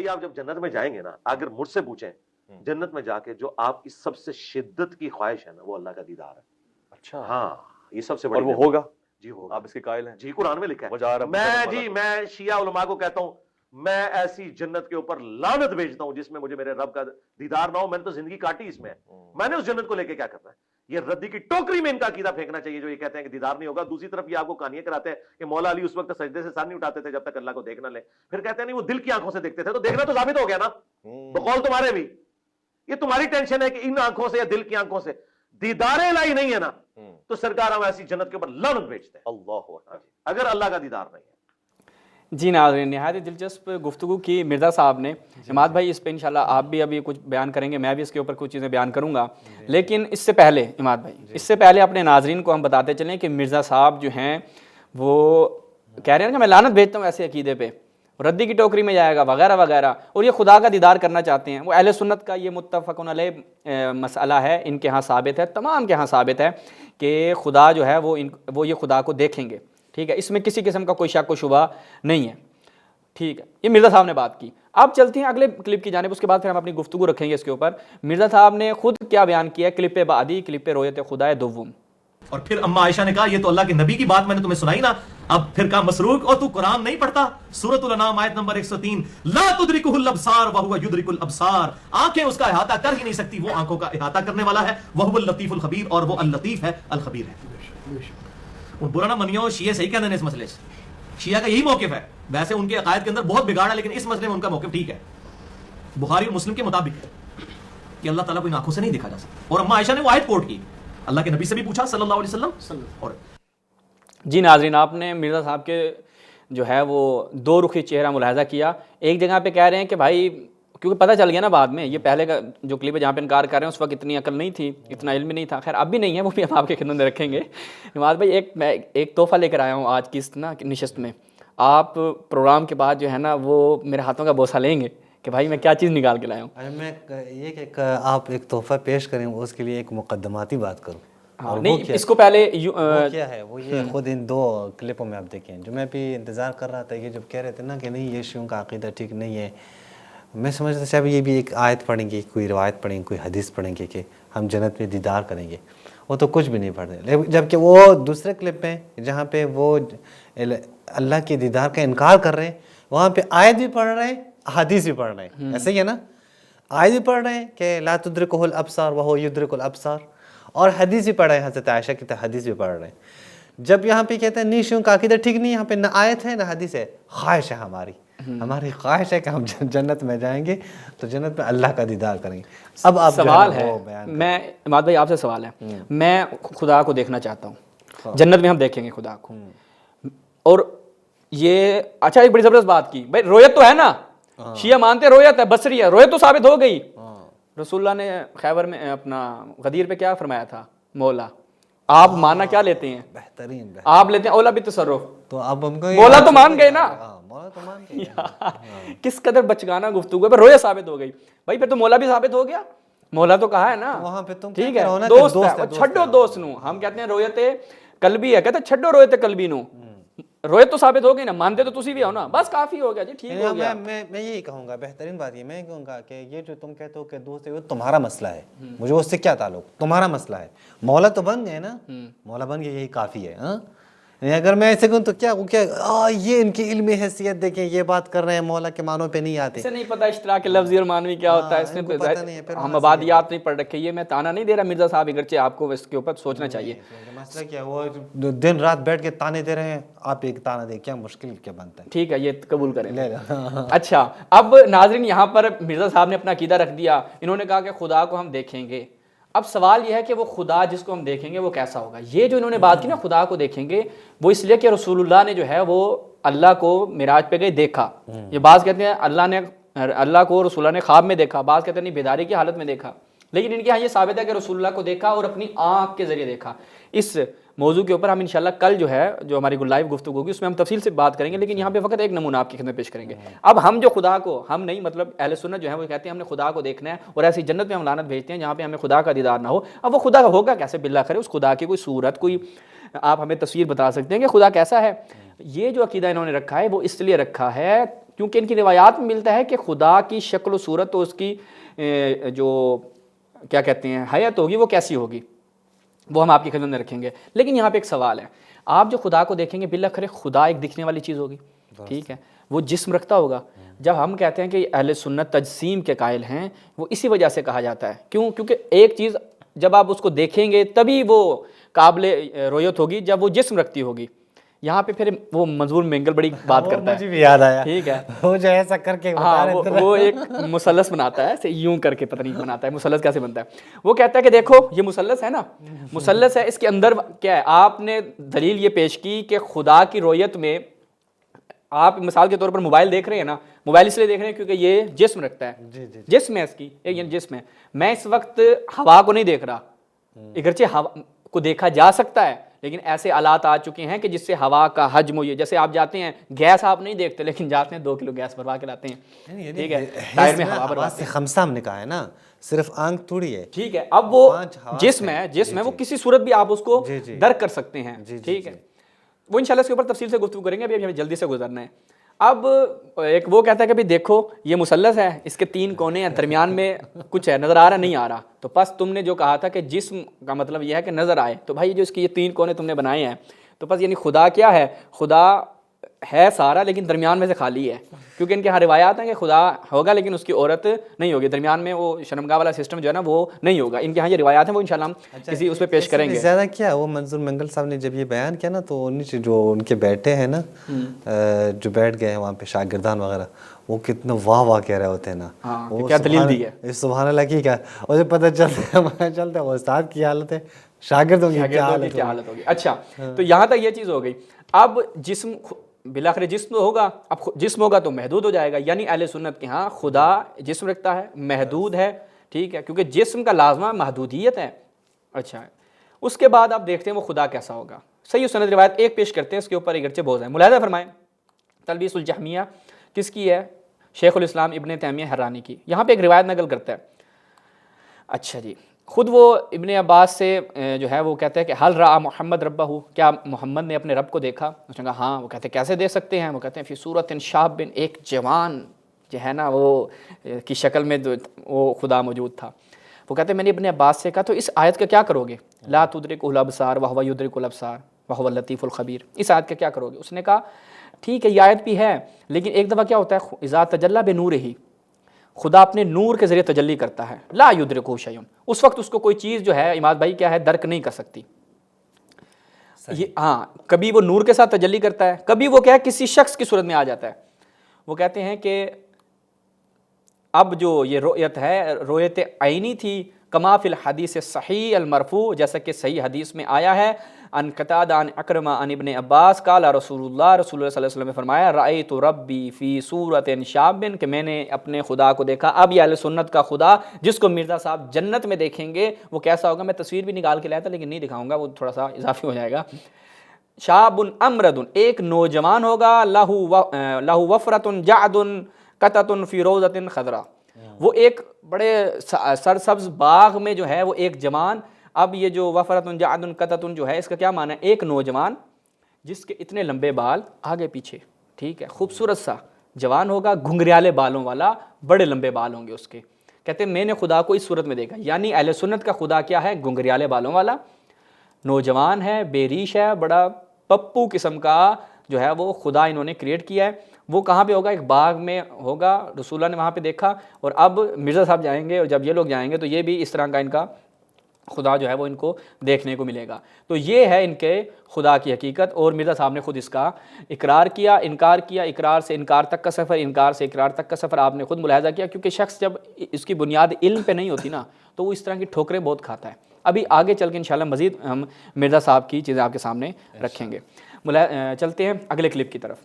بھائی آپ جب جنت میں جائیں گے نا, اگر مجھ سے پوچھیں جنت میں جا کے جو آپ کی سب سے شدت کی خواہش ہے نا, وہ اللہ کا دیدار ہے. اچھا, ہاں یہ سب سے بڑی, اور وہ ہوگا, جی ہوگا, آپ اس کے قائل ہیں؟ جی قرآن میں لکھا وجاء ہے. ربک میں شیعہ علماء کو کہتا ہوں, میں ایسی جنت کے اوپر لعنت بھیجتا ہوں جس میں مجھے میرے رب کا دیدار نہ ہو. میں نے تو زندگی کاٹی اس میں, میں نے اس جنت کو لے کے کیا کرنا ہے؟ یہ ردی کی ٹوکری میں ان کا عقیدہ پھینکنا چاہیے جو یہ کہتے ہیں کہ دیدار نہیں ہوگا. دوسری طرف یہ آپ کو کہانیاں کراتے ہیں کہ مولا علی اس وقت سجدے سے سر نہیں اٹھاتے تھے جب تک اللہ کو دیکھ نہ لیں. پھر کہتے ہیں نہیں وہ دل کی آنکھوں سے دیکھتے تھے. تو دیکھنا تو ثابت ہو گیا نا بقول تمہارے بھی. یہ تمہاری ٹینشن ہے کہ ان آنکھوں سے یا دل کی آنکھوں سے دیدار الہی نہیں ہے نا, تو سرکار ہم ایسی جنت کے اوپر لعنت بھیجتے ہیں. اللہ اکبر. اگر اللہ کا دیدار نہیں ہے. جی ناظرین, نہایت دلچسپ گفتگو کی مرزا صاحب نے. عماد بھائی اس پہ انشاءاللہ آپ بھی ابھی کچھ بیان کریں گے, میں بھی اس کے اوپر کچھ چیزیں بیان کروں گا. لیکن اس سے پہلے عماد بھائی, اس سے پہلے اپنے ناظرین کو ہم بتاتے چلیں کہ مرزا صاحب جو ہیں وہ کہہ رہے ہیں کہ میں لعنت بھیجتا ہوں ایسے عقیدے پہ, ردی کی ٹوکری میں جائے گا وغیرہ وغیرہ, اور یہ خدا کا دیدار کرنا چاہتے ہیں. وہ اہل سنت کا یہ متفقن علیہ مسئلہ ہے, ان کے ہاں ثابت ہے, تمام کے ہاں ثابت ہے کہ خدا جو ہے وہ یہ خدا کو دیکھیں گے. ٹھیک ہے, اس میں کسی قسم کا کوئی شک و شبہ نہیں ہے. ٹھیک ہے, یہ مرزا صاحب نے بات کی. اب چلتے ہیں اگلے کلپ کی جانب, اس کے بعد پھر ہم اپنی گفتگو رکھیں گے اس کے اوپر. مرزا صاحب نے خود کیا بیان کیا, کلپ بعدی, کلپ رؤیت خدا دوم. اور پھر اما عائشہ نے کہا یہ تو اللہ کے نبی کی بات میں نے تمہیں سنائی نا. اب پھر کہا مسروق, اور تو قرآن نہیں پڑھتا؟ سورۃ الانعام آیت نمبر 103, لا تدرکہ الابصار وہو یدرک الابصار. آنکھیں اس کا احاطہ کر ہی نہیں سکتی, وہ آنکھوں کا احاطہ کرنے والا ہے. وہو اللطیف الخبیر, اور وہ اللطیف ہے, الخبیر ہے. ان برا نہ منیو, شیعہ صحیح کہتے ہیں اس مسئلے سے. شیعہ کا یہی موقف ہے. ویسے ان کے عقائد کے اندر بہت بگاڑ ہے, لیکن اس مسئلے میں ان کا موقف ٹھیک ہے. بخاری اور مسلم کے مطابق ہے کہ اللہ تعالیٰ کو ان آنکھوں سے نہیں دیکھا جا سکتا. اور اما عائشہ نے وہ آیت کوٹ کی, اللہ کے نبی سے بھی پوچھا صلی اللہ علیہ وسلم. اور جی ناظرین, آپ نے مرزا صاحب کے جو ہے وہ دو رخی چہرہ ملاحظہ کیا. ایک جگہ پہ کہہ رہے ہیں کہ بھائی, کیونکہ پتہ چل گیا نا بعد میں, یہ پہلے کا جو کلپ ہے جہاں پہ انکار کر رہے ہیں اس وقت اتنی عقل نہیں تھی, اتنا علم نہیں تھا. خیر اب بھی نہیں ہے, وہ بھی ہم آپ کے خدمت میں رکھیں گے. عماد بھائی, میں ایک تحفہ لے کر آیا ہوں آج کی اس نشست میں. آپ پروگرام کے بعد جو ہے نا وہ میرے ہاتھوں کا بوسہ لیں گے کہ بھائی میں کیا چیز نکال کے لایا ہوں. میں یہ کہ آپ ایک تحفہ پیش کریں, اس کے لیے ایک مقدماتی بات کروں. اور نہیں, اس کو پہلے وہ کیا ہے, وہ یہ خود ان دو کلپوں میں آپ دیکھیں, جو میں بھی انتظار کر رہا تھا, یہ جب کہہ رہے تھے نا کہ نہیں یہ شیعوں کا عقیدہ ٹھیک نہیں ہے, میں سمجھتا تھا شاید یہ بھی ایک آیت پڑھیں گے, کوئی روایت پڑھیں گے, کوئی حدیث پڑھیں گے کہ ہم جنت میں دیدار کریں گے. وہ تو کچھ بھی نہیں پڑھ رہے. جبکہ وہ دوسرے کلپ میں جہاں پہ وہ اللہ کے دیدار کا انکار کر رہے ہیں, وہاں پہ آیت بھی پڑھ رہے ہیں, حدیث بھی پڑھ رہے ہیں. ایسے ہی ہے نا, آیت بھی پڑھ رہے ہیں کہ لا تدرکہ الابصار وہو یدرک الابصار, اور حدیث بھی پڑھ رہے ہیں, حضرت عائشہ کی حدیث بھی پڑھ رہے ہیں. جب یہاں پہ کہتے ہیں نہیں شیعوں کا عقیدہ ٹھیک نہیں, یہاں پہ نہ آیت ہے نہ حدیث ہے, خواہش ہے ہماری خواہش ہے کہ ہم جنت میں جائیں گے تو جنت میں اللہ کا دیدار کریں گے. اب آپ سوال ہے, میں عماد بھائی آپ سے سوال ہے, میں خدا کو دیکھنا چاہتا ہوں, جنت میں ہم دیکھیں گے خدا کو, اور یہ اچھا ایک بڑی زبردست بات کی بھائی, رویت تو ہے نا, شیعہ مانتے رویت ہے, بصری ہے, رویت تو ثابت ہو گئی. رسول اللہ نے خیبر میں اپنا غدیر پہ کیا فرمایا تھا, مولا آپ ماننا کیا لیتے ہیں؟ بہترین آپ لیتے ہیں اولا بالتصرف. تو اب ہم کو مولا تو مان گئے نا, مولا تو مان گئے. کس قدر بچگانا گفتگو ہے, رویت ثابت ہو گئی بھائی, پھر تو مولا بھی ثابت ہو گیا. مولا تو کہا ہے نا, وہاں پہ تم ٹھیک ہے دوست ہے, چھڈو دوست نو, ہم کہتے ہیں رویت قلبی ہے, کہتے ہیں چھڈو رویت قلبی نو. رویت تو ثابت ہو گئی نا, مانتے تو تسی بھی ہو نا, بس کافی ہو گیا جی, ٹھیک ہو گیا. میں یہی کہوں گا, بہترین بات یہ میں کہوں گا کہ یہ جو تم کہتے ہو کہ دوست ہے وہ تمہارا مسئلہ ہے, مجھے اس سے کیا تعلق, تمہارا مسئلہ ہے. مولا تو بن گئے نا, مولا بن گئے, یہی کافی ہے. اگر میں ایسے کہوں تو کیا یہ ان کی علمی حیثیت دیکھیں, یہ بات کر رہے ہیں مولا کے معنوں پہ نہیں آتے. اسے نہیں پتا اشتراک لفظی اور معنوی کیا ہوتا ہے, اس میں ہم آبادیات نہیں پڑھ رکھے. یہ میں تانا نہیں دے رہا مرزا صاحب, اگرچہ آپ کو اس کے اوپر سوچنا چاہیے. مسئلہ کیا, وہ دن رات بیٹھ کے تانے دے رہے ہیں, آپ ایک تانا دیں, کیا مشکل کیا بنتا ہے. ٹھیک ہے, یہ قبول کریں. اچھا, اب ناظرین یہاں پر مرزا صاحب نے اپنا عقیدہ رکھ دیا, انہوں نے کہا کہ خدا کو ہم دیکھیں گے. اب سوال یہ ہے کہ وہ خدا جس کو ہم دیکھیں گے وہ کیسا ہوگا. یہ جو انہوں نے بات کی نا خدا کو دیکھیں گے, وہ اس لیے کہ رسول اللہ نے جو ہے وہ اللہ کو معراج پہ گئے دیکھا. یہ بعض کہتے ہیں اللہ کو رسول اللہ نے خواب میں دیکھا, بعض کہتے ہیں نہیں بیداری کی حالت میں دیکھا, لیکن ان کے یہاں یہ ثابت ہے کہ رسول اللہ کو دیکھا اور اپنی آنکھ کے ذریعے دیکھا. اس موضوع کے اوپر ہم انشاءاللہ کل جو ہے جو ہماری لائیو گفتگو ہوگی اس میں ہم تفصیل سے بات کریں گے, لیکن یہاں پہ فقط ایک نمونہ آپ کی خدمت پیش کریں گے. اب ہم جو خدا کو, ہم نہیں مطلب اہل سنت جو ہے وہ کہتے ہیں ہم نے خدا کو دیکھنا ہے, اور ایسی جنت میں ہم لعنت بھیجتے ہیں جہاں پہ ہمیں خدا کا دیدار نہ ہو. اب وہ خدا ہوگا کیسے باللہ کرے, اس خدا کی کوئی صورت, کوئی آپ ہمیں تصویر بتا سکتے ہیں کہ خدا کیسا ہے؟ یہ جو عقیدہ انہوں نے رکھا ہے وہ اس لیے رکھا ہے کیونکہ ان کی روایات میں ملتا ہے کہ خدا کی شکل و صورت تو اس کی جو کیا کہتے ہیں حیت ہوگی وہ کیسی ہوگی، وہ ہم آپ کی خدمت میں رکھیں گے. لیکن یہاں پہ ایک سوال ہے، آپ جو خدا کو دیکھیں گے بالآخر خدا ایک دکھنے والی چیز ہوگی، ٹھیک ہے، وہ جسم رکھتا ہوگا. جب ہم کہتے ہیں کہ اہل سنت تجسیم کے قائل ہیں، وہ اسی وجہ سے کہا جاتا ہے. کیوں؟ کیونکہ ایک چیز جب آپ اس کو دیکھیں گے تبھی وہ قابل رویت ہوگی جب وہ جسم رکھتی ہوگی. یہاں پہ پھر وہ منظور مینگل بڑی بات کرتا ہے، مجھے بھی یاد آیا، ٹھیک ہے، وہ جو ایسا کر کے ہاں وہ ایک مثلث بناتا ہے ایسے یوں کر کے، پتہ نہیں بناتا ہے مثلث کیسے بنتا ہے. وہ کہتا ہے کہ دیکھو یہ مثلث ہے نا، مثلث ہے، اس کے اندر کیا ہے؟ آپ نے دلیل یہ پیش کی کہ خدا کی رویت میں آپ مثال کے طور پر موبائل دیکھ رہے ہیں نا، موبائل اس لیے دیکھ رہے ہیں کیونکہ یہ جسم رکھتا ہے، جسم ہے اس کی ایک جسم ہے. میں اس وقت ہوا کو نہیں دیکھ رہا، اگرچہ ہوا کو دیکھا جا سکتا ہے لیکن ایسے آلات آ چکے ہیں کہ جس سے ہوا کا حجم ہوئی ہے. جیسے آپ جاتے ہیں گیس آپ نہیں دیکھتے لیکن جاتے ہیں 2 کلو گیس بھروا کے لاتے ہیں، ٹھیک ہے، ٹائر میں ہوا بھرواتے ہیں. خمسہ ہم نے کہا ہے نا، صرف آنکھ تھوڑی ہے، ٹھیک ہے. اب وہ جسم ہے، وہ کسی صورت بھی آپ اس کو درک کر سکتے ہیں، ٹھیک ہے. وہ انشاءاللہ اس کے اوپر تفصیل سے گفتگو کریں گے، ابھی ہمیں جلدی سے گزرنا ہے. اب ایک وہ کہتا ہے کہ بھائی دیکھو یہ مثلث ہے، اس کے 3 کونے ہیں، درمیان میں کچھ ہے، نظر آ رہا نہیں آ رہا. تو بس تم نے جو کہا تھا کہ جسم کا مطلب یہ ہے کہ نظر آئے، تو بھائی جو اس کی یہ 3 کونے تم نے بنائے ہیں، تو بس یعنی خدا کیا ہے؟ خدا ہے سارا لیکن درمیان میں سے خالی ہے. کیونکہ ان کے ہاں روایات ہیں کہ خدا ہوگا لیکن اس کی عورت نہیں ہوگی، درمیان میں وہ شرمگاہ والا سسٹم جو ہے نا وہ نہیں ہوگا. ان کے ہاں یہ روایات ہیں، وہ انشاءاللہ ہم کسی اس پہ پیش کریں گے. زیادہ کیا وہ منظور منگل صاحب نے جب یہ بیان کیا نا، تو جو ان کے بیٹے ہیں نا، جو بیٹھ گئے ہیں وہاں پہ شاگردان وغیرہ، وہ کتنا واہ واہ کہہ رہے ہوتے ہیں نا، وہ کیا دلیل دی ہے، سبحان اللہ کی کیا، مجھے پتہ چلتا ہے وہ استاد کی حالت ہے، شاگردوں کی کیا حالت ہوگی. اچھا تو یہاں تک یہ چیز ہو گئی. اب جسم بالآخر جسم تو ہوگا، اب جسم ہوگا تو محدود ہو جائے گا. یعنی اہل سنت کے ہاں خدا جسم رکھتا ہے، محدود ہے، ٹھیک ہے، کیونکہ جسم کا لازمہ محدودیت ہے. اچھا اس کے بعد آپ دیکھتے ہیں وہ خدا کیسا ہوگا. صحیح سند روایت ایک پیش کرتے ہیں، اس کے اوپر اگرچہ بہت ہیں. ملاحظہ فرمائیں تلبیس الجہمیہ کس کی ہے؟ شیخ الاسلام ابن تیمیہ حرانی کی. یہاں پہ ایک روایت نقل کرتا ہے. اچھا جی، خود وہ ابن عباس سے جو ہے وہ کہتا ہے کہ حل رأى محمد ربہ، کیا محمد نے اپنے رب کو دیکھا؟ اس نے کہا ہاں. وہ کہتے ہیں کیسے دیکھ سکتے ہیں؟ وہ کہتے ہیں فی صورت شاب، ایک جوان جو ہے نا وہ کی شکل میں وہ خدا موجود تھا. وہ کہتے ہیں میں نے ابن عباس سے کہا تو اس آیت کا کیا کرو گے؟ لا تدرکہ الابصار وہو یدرک الابصار وہو اللطیف الخبیر، اس آیت کا کیا کرو گے؟ اس نے کہا ٹھیک ہے یہ آیت بھی ہے لیکن ایک دفعہ کیا ہوتا ہے، اذا تجلی بنورہ، خدا اپنے نور کے ذریعے تجلی کرتا ہے، لا یدرکہ شیء، اس وقت اس کو کوئی چیز جو ہے عماد بھائی کیا ہے درک نہیں کر سکتی. یہ ہاں کبھی وہ نور کے ساتھ تجلی کرتا ہے، کبھی وہ کیا ہے کسی شخص کی صورت میں آ جاتا ہے. وہ کہتے ہیں کہ اب جو یہ رؤیت ہے رؤیت عینی تھی، کما فی الحدیث صحیح المرفوع، جیسا کہ صحیح حدیث میں آیا ہے، ان قتادہ عن اکرمہ عن ابن عباس قال رسول اللہ صلی اللہ علیہ وسلم نے فرمایا رأیت ربی فی صورت شاب، کہ میں نے اپنے خدا کو دیکھا. اب یہ اہل سنت کا خدا جس کو مرزا صاحب جنت میں دیکھیں گے وہ کیسا ہوگا؟ میں تصویر بھی نکال کے لایا تھا لیکن نہیں دکھاؤں گا، وہ تھوڑا سا اضافی ہو جائے گا. شاب امرد، ایک نوجوان ہوگا، لہ وفرۃ جعد قطۃ فی روضۃ خضراء، وہ ایک بڑے سرسبز باغ میں جو ہے وہ ایک جوان. اب یہ جو وفرۃ جعد قطۃ جو ہے اس کا کیا معنی ہے؟ ایک نوجوان جس کے اتنے لمبے بال آگے پیچھے، ٹھیک ہے، خوبصورت سا جوان ہوگا، گھنگریالے بالوں والا، بڑے لمبے بال ہوں گے اس کے. کہتے ہیں میں نے خدا کو اس صورت میں دیکھا. یعنی اہل سنت کا خدا کیا ہے؟ گھنگریالے بالوں والا، نوجوان ہے، بے ریش ہے، بڑا پپو قسم کا جو ہے وہ خدا انہوں نے کریٹ کیا ہے. وہ کہاں پہ ہوگا؟ ایک باغ میں ہوگا. رسول اللہ نے وہاں پہ دیکھا. اور اب مرزا صاحب جائیں گے اور جب یہ لوگ جائیں گے تو یہ بھی اس طرح کا ان کا خدا جو ہے وہ ان کو دیکھنے کو ملے گا. تو یہ ہے ان کے خدا کی حقیقت، اور مرزا صاحب نے خود اس کا اقرار کیا، انکار کیا، اقرار سے انکار تک کا سفر، انکار سے اقرار تک کا سفر آپ نے خود ملاحظہ کیا. کیونکہ شخص جب اس کی بنیاد علم پہ نہیں ہوتی نا تو وہ اس طرح کی ٹھوکریں بہت کھاتا ہے. ابھی آگے چل کے انشاءاللہ مزید ہم مرزا صاحب کی چیزیں آپ کے سامنے رکھیں گے. چلتے ہیں اگلے کلپ کی طرف.